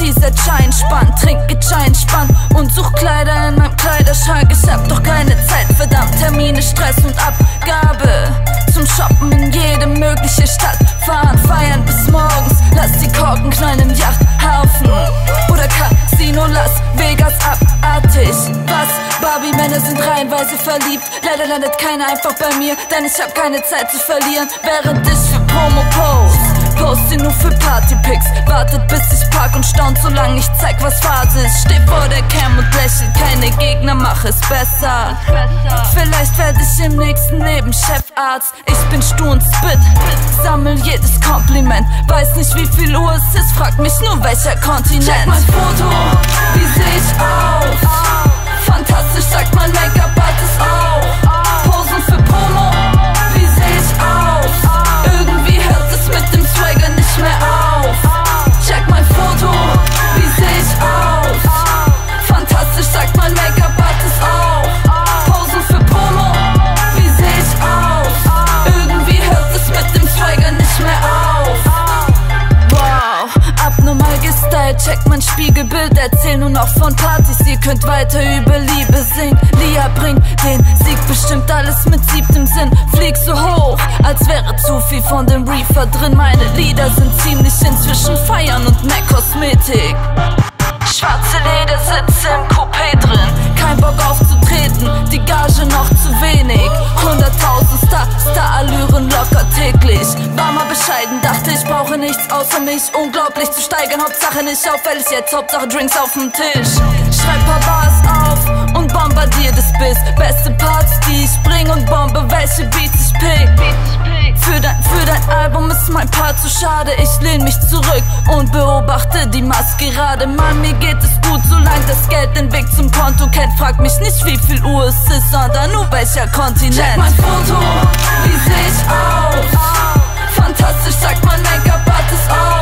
Party, setz Schein, spann, trink Schein, spann und such Kleider in meinem Kleiderschrank. Ich hab doch keine Zeit, verdammt, Termine, Stress und Abgabe. Zum Shoppen in jede mögliche Stadt fahren, feiern bis morgens, lass die Korken knallen im Yachthafen oder Casino, Las Vegas, abartig. Was? Barbie-Männer sind reihenweise verliebt, leider landet keiner einfach bei mir, denn ich hab keine Zeit zu verlieren, während ich für Promo poste nur für Partypics, wartet bis ich park und staunt, solange ich zeig, was Phase ist. Steh vor der Cam und lächel, keine Gegner, mach es besser. Vielleicht werd ich im nächsten Leben Chefarzt. Ich bin stur und spit, sammel jedes Kompliment. Weiß nicht, wie viel Uhr es ist, frag mich nur, welcher Kontinent. Check mein Foto, wie seh ich aus? Fantastisch, sagt mein Make-up-Artist auch. Posen für Promo, wie seh ich aus? Irgendwie hört es mit dem Swagger nicht mehr auf. Check mein Foto, wie seh ich aus? Fantastisch, sagt mein Make-up-Artist auch. Posen für Promo, wie seh ich aus? Irgendwie hört es mit dem Swagger nicht mehr auf. Wow, abnormal gestylt, check mein Spiegelbild, erzähl nur noch von Partys. Ihr könnt weiter über Liebe singen, Lia bringt den Sieg, bestimmt alles mit 7. Sinn. Flieg so hoch, als wäre zu viel von dem Reefer drin. Meine Lieder sind ziemlich inzwischen Feiern und mehr Kosmetik. Schwarze Ledersitze im Coupé drin, kein Bock aufzutreten, die Gage noch zu wenig. 100.000 Star-Allüren locker täglich. War mal bescheiden, dachte ich brauche nichts außer mich. Unglaublich zu steigern, Hauptsache nicht auffällig jetzt, Hauptsache Drinks auf dem Tisch. Schreib paar Bars auf und bombardier das Biss. Beste Parts, die ich bring und bombe, welche Beats ich pick. Für dein Album ist mein Part zu schade. Ich lehn mich zurück und beobachte die Maskerade. Mann, mir geht es gut, solange das Geld den Weg zum Konto kennt. Frag mich nicht, wie viel Uhr es ist, sondern nur welcher Kontinent. Check mein Foto, wie seh ich aus? Fantastisch, sagt mein Make-up-Artist auch.